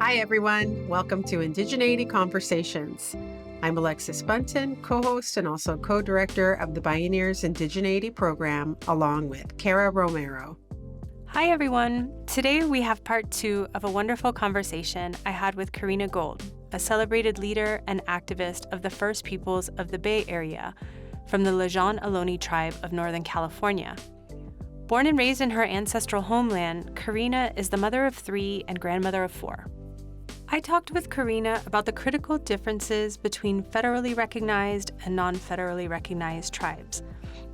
Hi, everyone. Welcome to Indigeneity Conversations. I'm Alexis Bunton, co-host and also co-director of the Bioneers Indigeneity program, along with Cara Romero. Hi, everyone. Today we have part 2 of a wonderful conversation I had with Corrina Gould, a celebrated leader and activist of the First Peoples of the Bay Area from the Lisjan Ohlone tribe of Northern California. Born and raised in her ancestral homeland, Corrina is the mother of 3 and grandmother of 4. I talked with Corrina about the critical differences between federally recognized and non-federally recognized tribes.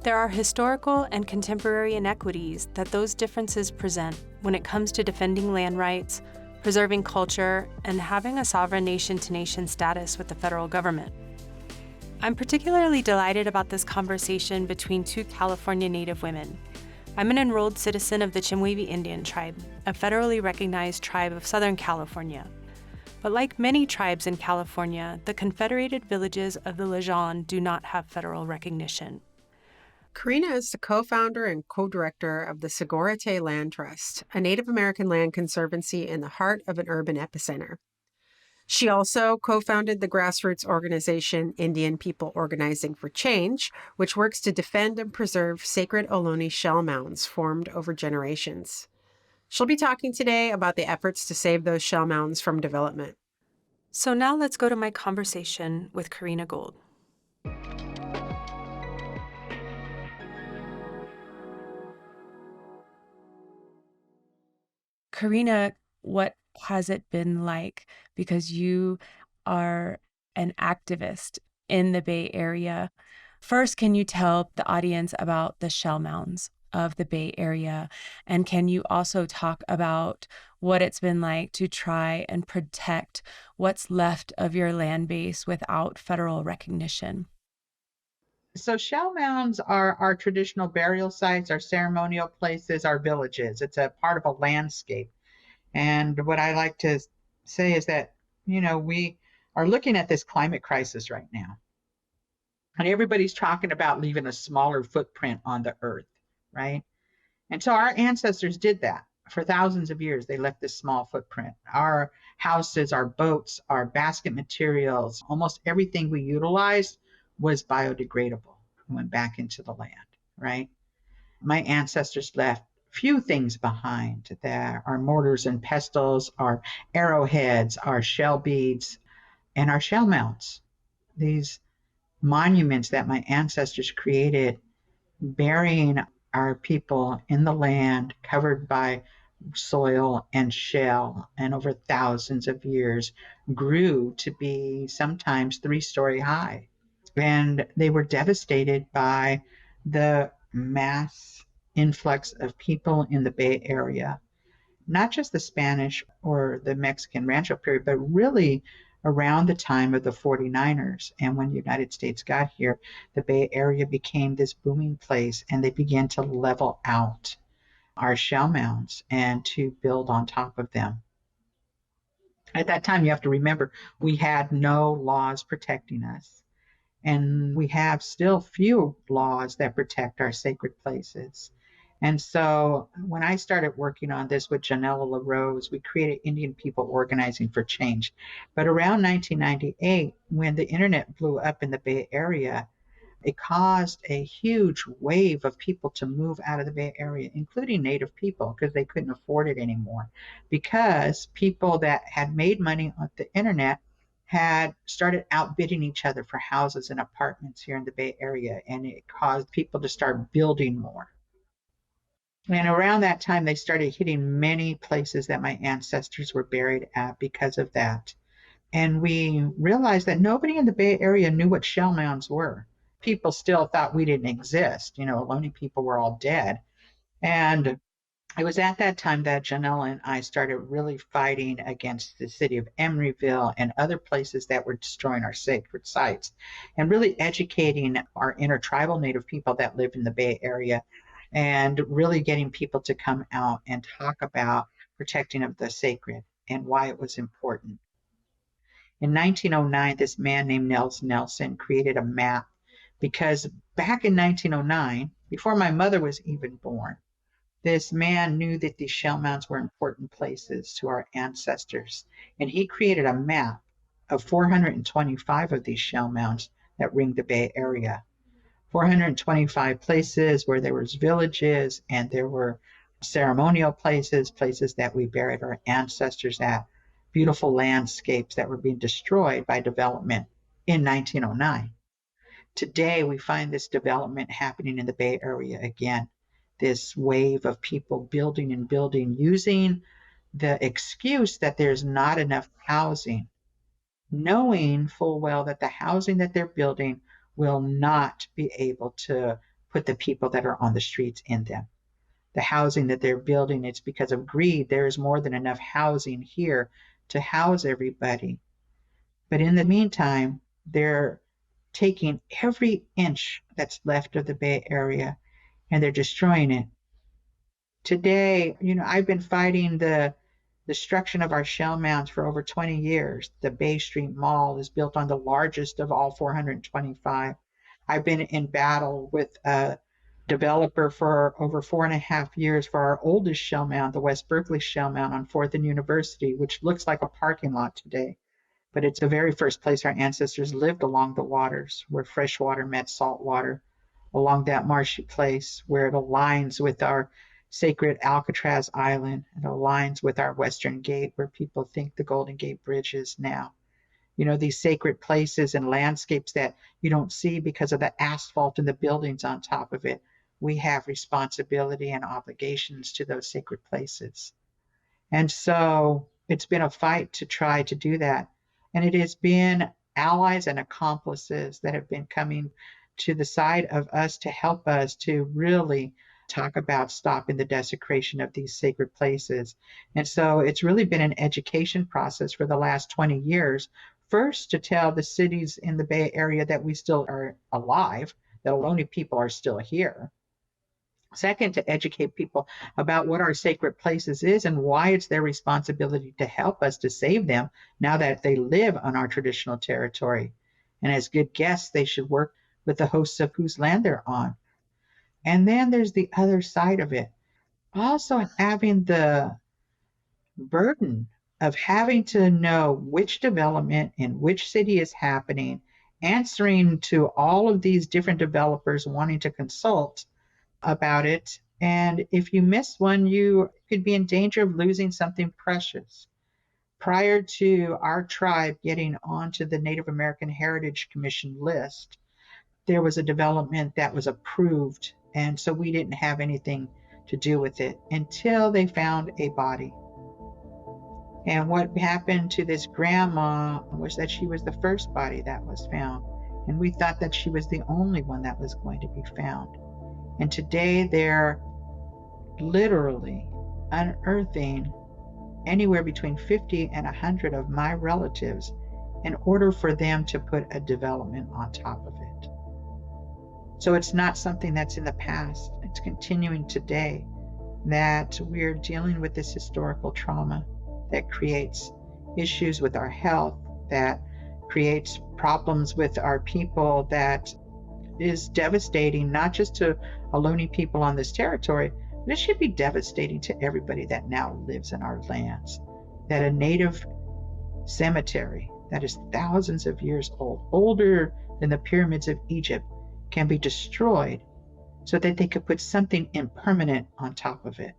There are historical and contemporary inequities that those differences present when it comes to defending land rights, preserving culture, and having a sovereign nation-to-nation status with the federal government. I'm particularly delighted about this conversation between 2 California Native women. I'm an enrolled citizen of the Chemehuevi Indian tribe, a federally recognized tribe of Southern California. But like many tribes in California, the Confederated Villages of the Lisjan do not have federal recognition. Corrina is the co-founder and co-director of the Sogorea Land Trust, a Native American land conservancy in the heart of an urban epicenter. She also co-founded the grassroots organization Indian People Organizing for Change, which works to defend and preserve sacred Ohlone shell mounds formed over generations. She'll be talking today about the efforts to save those shell mounds from development. So now let's go to my conversation with Corrina Gould. Corrina, what has it been like? Because you are an activist in the Bay Area. First, can you tell the audience about the shell mounds of the Bay Area? And can you also talk about what it's been like to try and protect what's left of your land base without federal recognition? So shell mounds are our traditional burial sites, our ceremonial places, our villages. It's a part of a landscape. And what I like to say is that, we are looking at this climate crisis right now. And everybody's talking about leaving a smaller footprint on the earth, right? And so our ancestors did that. For thousands of years, they left this small footprint. Our houses, our boats, our basket materials, almost everything we utilized was biodegradable and went back into the land, right? My ancestors left few things behind. There are mortars and pestles, our arrowheads, our shell beads, and our shell mounds. These monuments that my ancestors created, burying our people in the land covered by soil and shell, and over thousands of years grew to be sometimes 3-story high. And they were devastated by the mass influx of people in the Bay Area, not just the Spanish or the Mexican Rancho period, but really around the time of the 49ers. And when the United States got here, the Bay Area became this booming place, and they began to level out our shell mounds and to build on top of them. At that time, you have to remember, we had no laws protecting us. And we have still few laws that protect our sacred places. And so when I started working on this with Janella LaRose, we created Indian People Organizing for Change. But around 1998, when the internet blew up in the Bay Area, it caused a huge wave of people to move out of the Bay Area, including Native people, because they couldn't afford it anymore. Because people that had made money on the internet had started outbidding each other for houses and apartments here in the Bay Area, and it caused people to start building more. And around that time, they started hitting many places that my ancestors were buried at because of that. And we realized that nobody in the Bay Area knew what shell mounds were. People still thought we didn't exist. Ohlone people were all dead. And it was at that time that Janella and I started really fighting against the city of Emeryville and other places that were destroying our sacred sites, and really educating our intertribal Native people that live in the Bay Area, and really getting people to come out and talk about protecting of the sacred and why it was important. In 1909, this man named Nels Nelson created a map, because back in 1909, before my mother was even born, This man knew that these shell mounds were important places to our ancestors, and he created a map of 425 of these shell mounds that ring the Bay Area. 425 places where there was villages and there were ceremonial places, places that we buried our ancestors at, beautiful landscapes that were being destroyed by development in 1909. Today, we find this development happening in the Bay Area again. This wave of people building and building using the excuse that there's not enough housing, knowing full well that the housing that they're building will not be able to put the people that are on the streets in them. The housing that they're building, it's because of greed. There is more than enough housing here to house everybody. But in the meantime, they're taking every inch that's left of the Bay Area and they're destroying it. Today, I've been fighting the destruction of our shell mounds for over 20 years. The Bay Street Mall is built on the largest of all 425. I've been in battle with a developer for over 4.5 years for our oldest shell mound, the West Berkeley shell mound on 4th and University, which looks like a parking lot today. But it's the very first place our ancestors lived along the waters, where fresh water met salt water, along that marshy place where it aligns with our sacred Alcatraz Island. It aligns with our Western Gate, where people think the Golden Gate Bridge is now. These sacred places and landscapes that you don't see because of the asphalt and the buildings on top of it. We have responsibility and obligations to those sacred places. And so it's been a fight to try to do that. And it has been allies and accomplices that have been coming to the side of us to help us to really talk about stopping the desecration of these sacred places. And so it's really been an education process for the last 20 years. First, to tell the cities in the Bay Area that we still are alive, that Ohlone people are still here. Second, to educate people about what our sacred places is and why it's their responsibility to help us to save them now that they live on our traditional territory. And as good guests, they should work with the hosts of whose land they're on. And then there's the other side of it. Also having the burden of having to know which development in which city is happening, answering to all of these different developers wanting to consult about it. And if you miss one, you could be in danger of losing something precious. Prior to our tribe getting onto the Native American Heritage Commission list, there was a development that was approved. And so we didn't have anything to do with it until they found a body. And what happened to this grandma was that she was the first body that was found. And we thought that she was the only one that was going to be found. And today they're literally unearthing anywhere between 50 and 100 of my relatives in order for them to put a development on top of it. So it's not something that's in the past. It's continuing today, that we're dealing with this historical trauma that creates issues with our health, that creates problems with our people, that is devastating, not just to Ohlone people on this territory, but it should be devastating to everybody that now lives in our lands. That a native cemetery that is thousands of years old, older than the pyramids of Egypt, can be destroyed so that they could put something impermanent on top of it.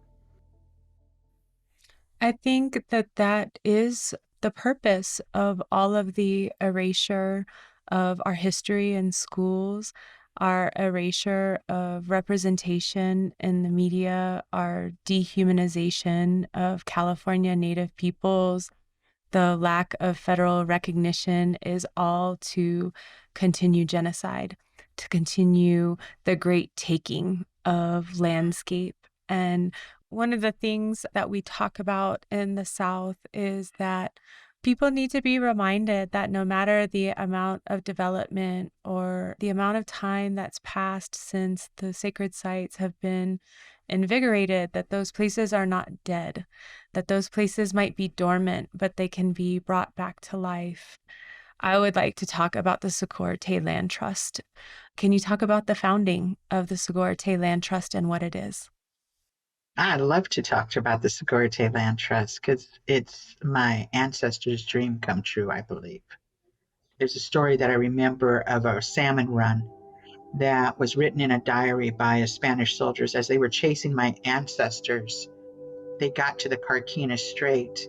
I think that is the purpose of all of the erasure of our history in schools, our erasure of representation in the media, our dehumanization of California Native peoples. The lack of federal recognition is all to continue genocide, to continue the great taking of landscape. And one of the things that we talk about in the South is that people need to be reminded that no matter the amount of development or the amount of time that's passed since the sacred sites have been invigorated, that those places are not dead, that those places might be dormant, but they can be brought back to life. I would like to talk about the Sogorea Land Trust. Can you talk about the founding of the Sogorea Land Trust and what it is? I love to talk about the Sogorea Land Trust because it's my ancestors' dream come true, I believe. There's a story that I remember of a salmon run that was written in a diary by Spanish soldiers as they were chasing my ancestors. They got to the Carquinez Strait,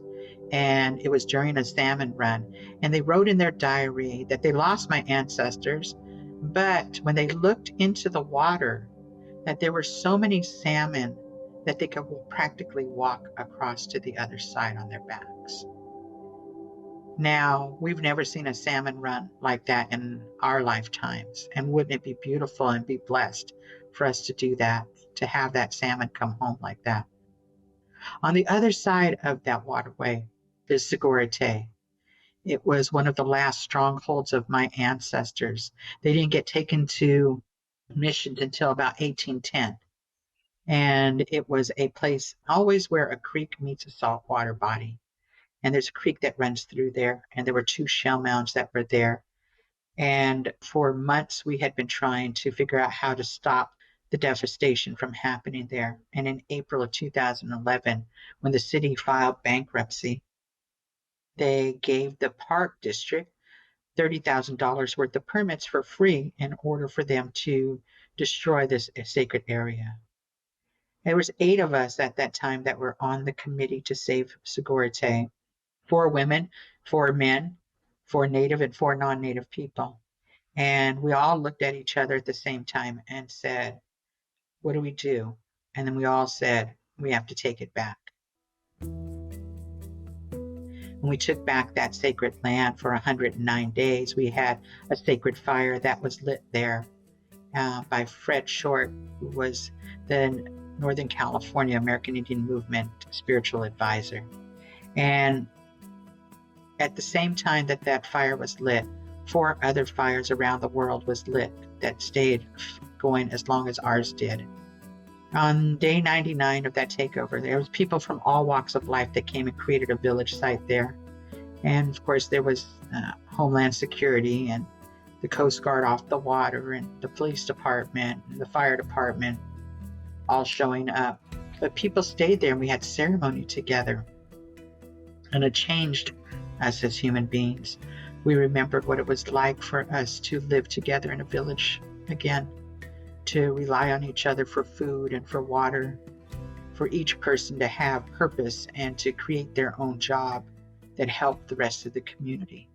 and it was during a salmon run. And they wrote in their diary that they lost my ancestors, but when they looked into the water, that there were so many salmon that they could practically walk across to the other side on their backs. Now, we've never seen a salmon run like that in our lifetimes. And wouldn't it be beautiful and be blessed for us to do that, to have that salmon come home like that? On the other side of that waterway is Sogorea. It was one of the last strongholds of my ancestors. They didn't get taken to missions until about 1810. And it was a place always where a creek meets a saltwater body. And there's a creek that runs through there. And there were 2 shell mounds that were there. And for months, we had been trying to figure out how to stop the devastation from happening there. And in April of 2011, when the city filed bankruptcy, they gave the park district $30,000 worth of permits for free in order for them to destroy this sacred area. There was 8 of us at that time that were on the committee to save Sogorea, 4 women, 4 men, 4 Native and 4 non-Native people. And we all looked at each other at the same time and said, what do we do? And then we all said, we have to take it back. When we took back that sacred land for 109 days, we had a sacred fire that was lit there by Fred Short, who was the Northern California American Indian Movement spiritual advisor. And at the same time that that fire was lit, 4 other fires around the world was lit that stayed going as long as ours did. On day 99 of that takeover, there was people from all walks of life that came and created a village site there. And of course, there was Homeland Security and the Coast Guard off the water and the police department and the fire department all showing up. But people stayed there and we had ceremony together. And it changed us as human beings. We remembered what it was like for us to live together in a village again, to rely on each other for food and for water, for each person to have purpose and to create their own job that helped the rest of the community.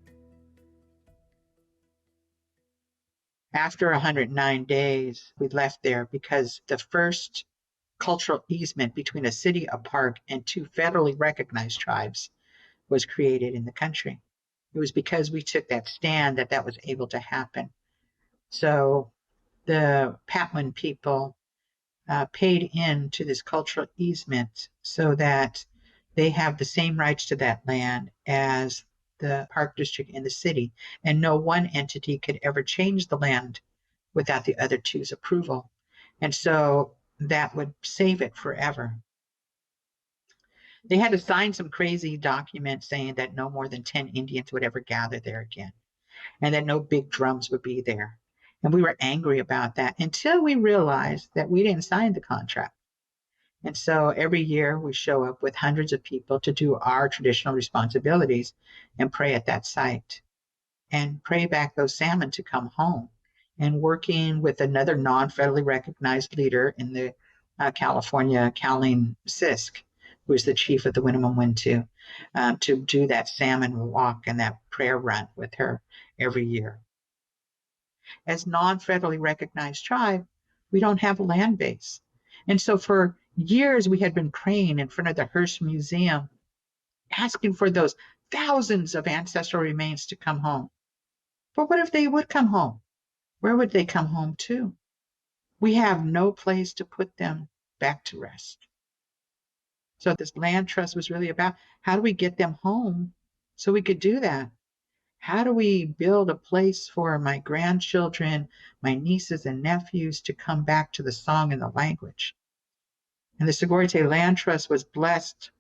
After 109 days, we left there because the first cultural easement between a city, a park, and 2 federally recognized tribes was created in the country. It was because we took that stand that was able to happen. So the Patwin people paid in to this cultural easement so that they have the same rights to that land as the park district and the city. And no one entity could ever change the land without the other 2's approval. And so that would save it forever. They had to sign some crazy document saying that no more than 10 Indians would ever gather there again, and that no big drums would be there. And we were angry about that until we realized that we didn't sign the contract. And so every year we show up with hundreds of people to do our traditional responsibilities and pray at that site and pray back those salmon to come home. And working with another non-federally recognized leader in the California, Colleen Sisk, who is the chief of the Winnemem Wintu, to do that salmon walk and that prayer run with her every year. As non-federally recognized tribe, we don't have a land base. And so for years, we had been praying in front of the Hearst Museum, asking for those thousands of ancestral remains to come home. But what if they would come home? Where would they come home to? We have no place to put them back to rest. So this land trust was really about, how do we get them home so we could do that? How do we build a place for my grandchildren, my nieces and nephews to come back to the song and the language? And the Sogorea Land Trust was blessed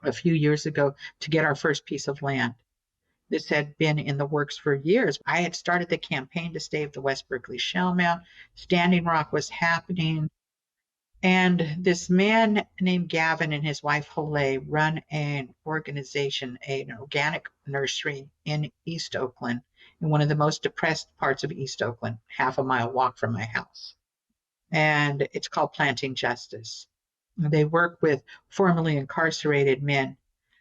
a few years ago to get our first piece of land. This had been in the works for years. I had started the campaign to save the West Berkeley Shell Mound. Standing Rock was happening. And this man named Gavin and his wife Hole run an organization, an organic nursery in East Oakland, in one of the most depressed parts of East Oakland, half a mile walk from my house. And it's called Planting Justice. They work with formerly incarcerated men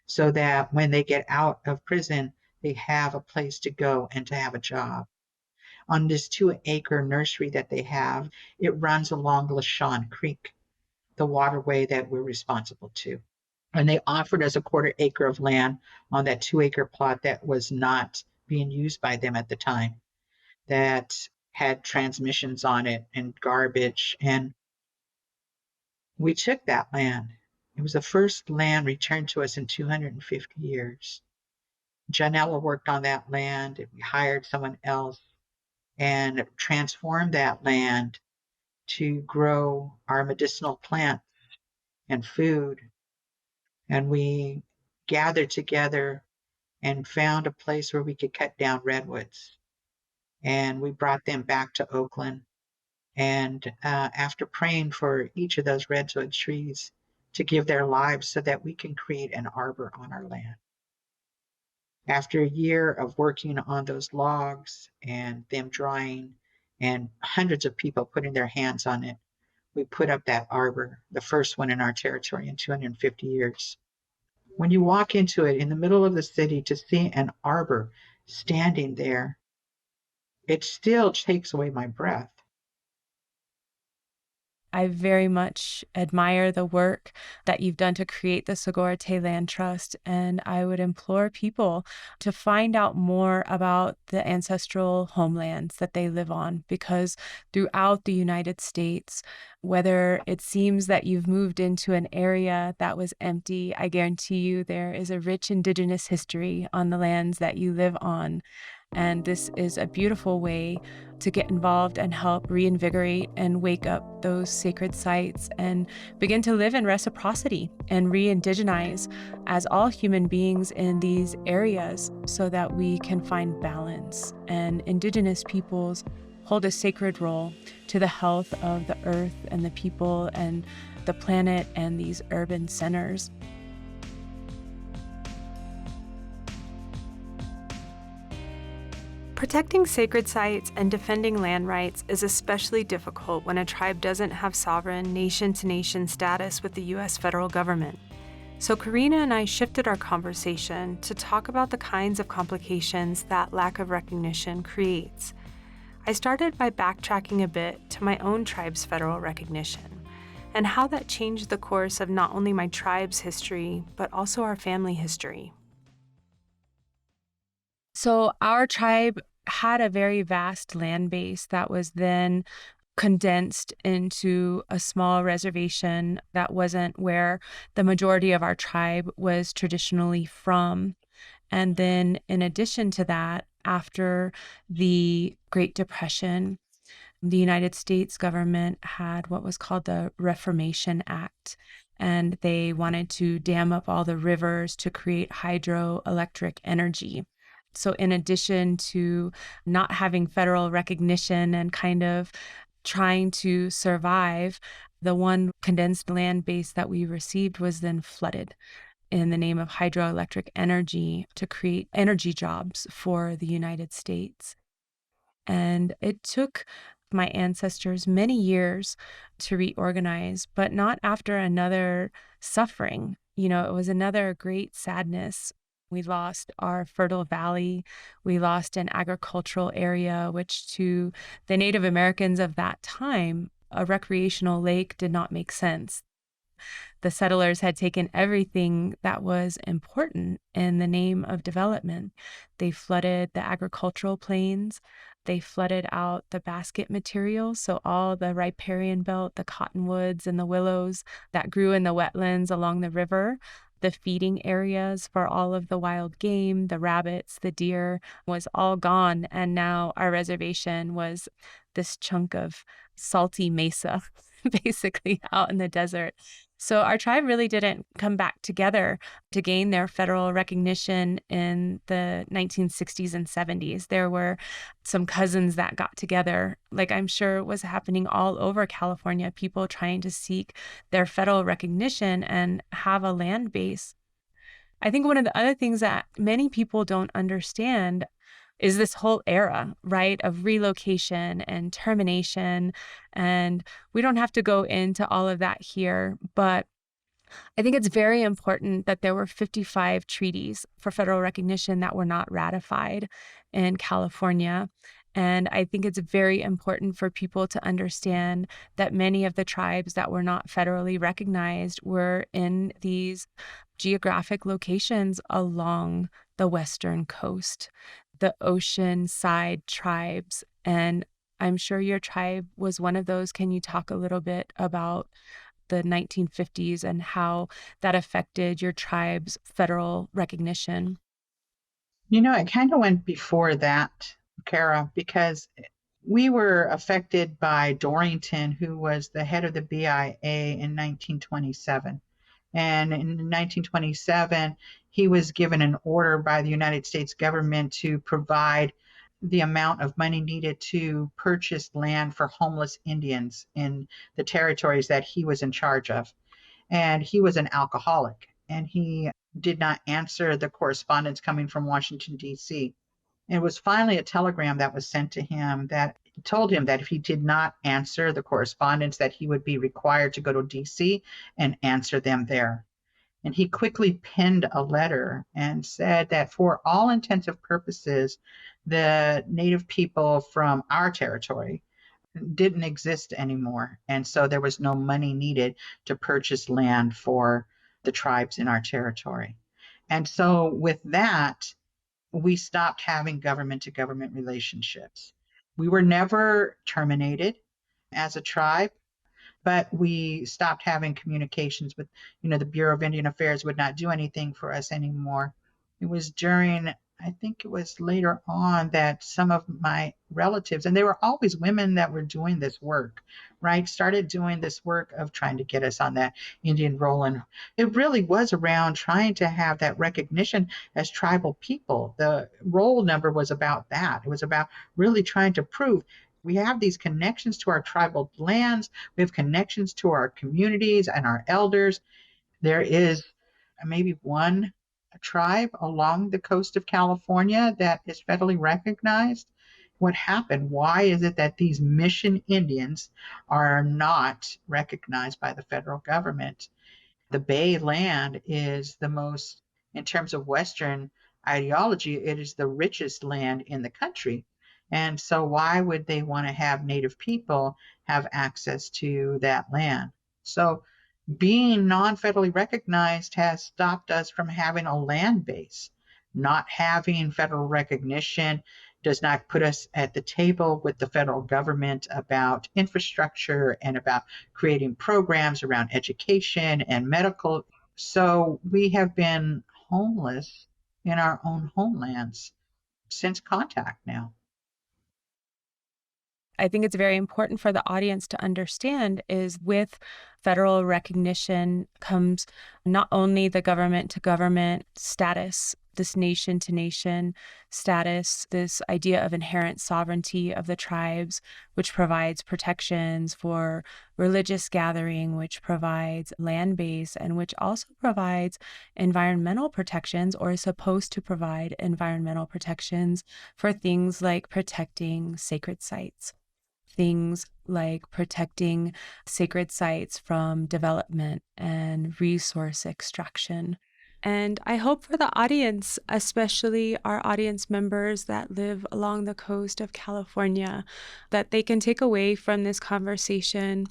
so that when they get out of prison, they have a place to go and to have a job. On this 2-acre nursery that they have, it runs along Lisjan Creek, the waterway that we're responsible to. And they offered us a 1/4 acre of land on that 2-acre plot that was not being used by them at the time, that had transmissions on it and garbage. And we took that land. It was the first land returned to us in 250 years. Janella worked on that land, and we hired someone else and transformed that land to grow our medicinal plants and food. And we gathered together and found a place where we could cut down redwoods. And we brought them back to Oakland. And after praying for each of those redwood trees to give their lives so that we can create an arbor on our land. After a year of working on those logs and them drying and hundreds of people putting their hands on it, we put up that arbor, the first one in our territory in 250 years. When you walk into it in the middle of the city, to see an arbor standing there, it still takes away my breath. I very much admire the work that you've done to create the Sogorea Land Trust, and I would implore people to find out more about the ancestral homelands that they live on, because throughout the United States, whether it seems that you've moved into an area that was empty, I guarantee you there is a rich Indigenous history on the lands that you live on. And this is a beautiful way to get involved and help reinvigorate and wake up those sacred sites and begin to live in reciprocity and re-indigenize as all human beings in these areas so that we can find balance. And Indigenous peoples hold a sacred role to the health of the earth and the people and the planet and these urban centers. Protecting sacred sites and defending land rights is especially difficult when a tribe doesn't have sovereign nation-to-nation status with the U.S. federal government. So Corrina and I shifted our conversation to talk about the kinds of complications that lack of recognition creates. I started by backtracking a bit to my own tribe's federal recognition and how that changed the course of not only my tribe's history, but also our family history. So our tribe had a very vast land base that was then condensed into a small reservation that wasn't where the majority of our tribe was traditionally from. And then in addition to that, after the Great Depression, the United States government had what was called the Reformation Act, and they wanted to dam up all the rivers to create hydroelectric energy. So in addition to not having federal recognition and kind of trying to survive, the one condensed land base that we received was then flooded in the name of hydroelectric energy to create energy jobs for the United States. And it took my ancestors many years to reorganize, but not after another suffering. It was another great sadness. We lost our fertile valley. We lost an agricultural area, which to the Native Americans of that time, a recreational lake did not make sense. The settlers had taken everything that was important in the name of development. They flooded the agricultural plains. They flooded out the basket materials, so all the riparian belt, the cottonwoods and the willows that grew in the wetlands along the river, the feeding areas for all of the wild game, the rabbits, the deer, was all gone. And now our reservation was this chunk of salty mesa. basically out in the desert. So our tribe really didn't come back together to gain their federal recognition in the 1960s and 70s. There were some cousins that got together, like I'm sure was happening all over California, people trying to seek their federal recognition and have a land base. I think one of the other things that many people don't understand is this whole era, right, of relocation and termination. And we don't have to go into all of that here, but I think it's very important that there were 55 treaties for federal recognition that were not ratified in California. And I think it's very important for people to understand that many of the tribes that were not federally recognized were in these geographic locations along the Western coast, the ocean side tribes. And I'm sure your tribe was one of those. Can you talk a little bit about the 1950s and how that affected your tribe's federal recognition? It kind of went before that, Kara, because we were affected by Dorrington, who was the head of the BIA in 1927. And in 1927, he was given an order by the United States government to provide the amount of money needed to purchase land for homeless Indians in the territories that he was in charge of. And he was an alcoholic, and he did not answer the correspondence coming from Washington, D.C. It was finally a telegram that was sent to him that told him that if he did not answer the correspondence, that he would be required to go to DC and answer them there. And he quickly penned a letter and said that for all intensive purposes, the Native people from our territory didn't exist anymore. And so there was no money needed to purchase land for the tribes in our territory. And so with that, we stopped having government to government relationships. We were never terminated as a tribe, but we stopped having communications with, the Bureau of Indian Affairs would not do anything for us anymore. It was during, I think it was later on, that some of my relatives, and they were always women that were doing this work, right, started doing this work of trying to get us on that Indian roll. And it really was around trying to have that recognition as tribal people. The roll number was about that. It was about really trying to prove we have these connections to our tribal lands. We have connections to our communities and our elders. There is maybe one tribe along the coast of California that is federally recognized. What happened? Why is it that these mission Indians are not recognized by the federal government? The Bay land is the most, in terms of Western ideology, it is the richest land in the country. And so why would they want to have Native people have access to that land? So being non-federally recognized has stopped us from having a land base. Not having federal recognition does not put us at the table with the federal government about infrastructure and about creating programs around education and medical. So we have been homeless in our own homelands since contact now. I think it's very important for the audience to understand is with federal recognition comes not only the government to government status, this nation to nation status, this idea of inherent sovereignty of the tribes, which provides protections for religious gathering, which provides land base, and which also provides environmental protections or is supposed to provide environmental protections for things like protecting sacred sites. Things like protecting sacred sites from development and resource extraction. And I hope for the audience, especially our audience members that live along the coast of California, that they can take away from this conversation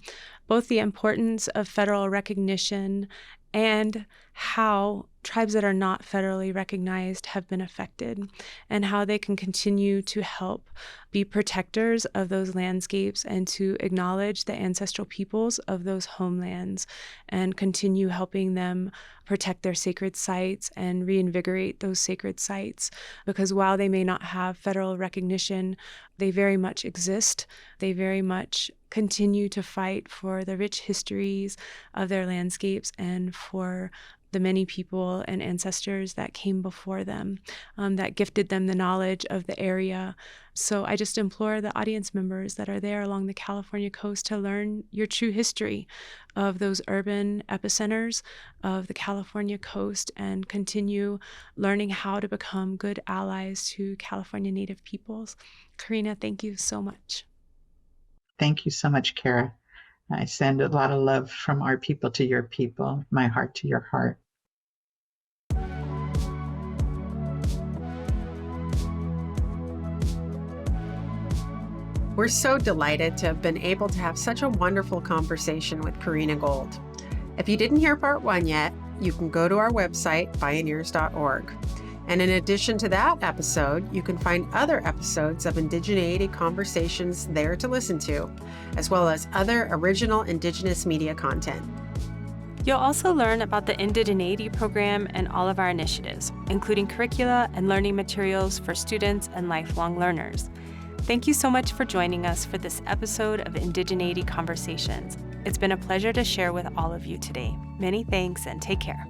both the importance of federal recognition and how tribes that are not federally recognized have been affected and how they can continue to help be protectors of those landscapes and to acknowledge the ancestral peoples of those homelands and continue helping them protect their sacred sites and reinvigorate those sacred sites. Because while they may not have federal recognition, they very much exist. They very much continue to fight for the rich histories of their landscapes and for the many people and ancestors that came before them, that gifted them the knowledge of the area. So I just implore the audience members that are there along the California coast to learn your true history of those urban epicenters of the California coast and continue learning how to become good allies to California Native peoples. Corrina, thank you so much. Thank you so much, Kara. I send a lot of love from our people to your people, my heart to your heart. We're so delighted to have been able to have such a wonderful conversation with Corrina Gould. If you didn't hear part 1 yet, you can go to our website, Bioneers.org. And in addition to that episode, you can find other episodes of indigeneity conversations there to listen to, as well as other original Indigenous media content. You'll also learn about the indigeneity program and all of our initiatives, including curricula and learning materials for students and lifelong learners. Thank you so much for joining us for this episode of Indigeneity Conversations. It's been a pleasure to share with all of you today. Many thanks and take care.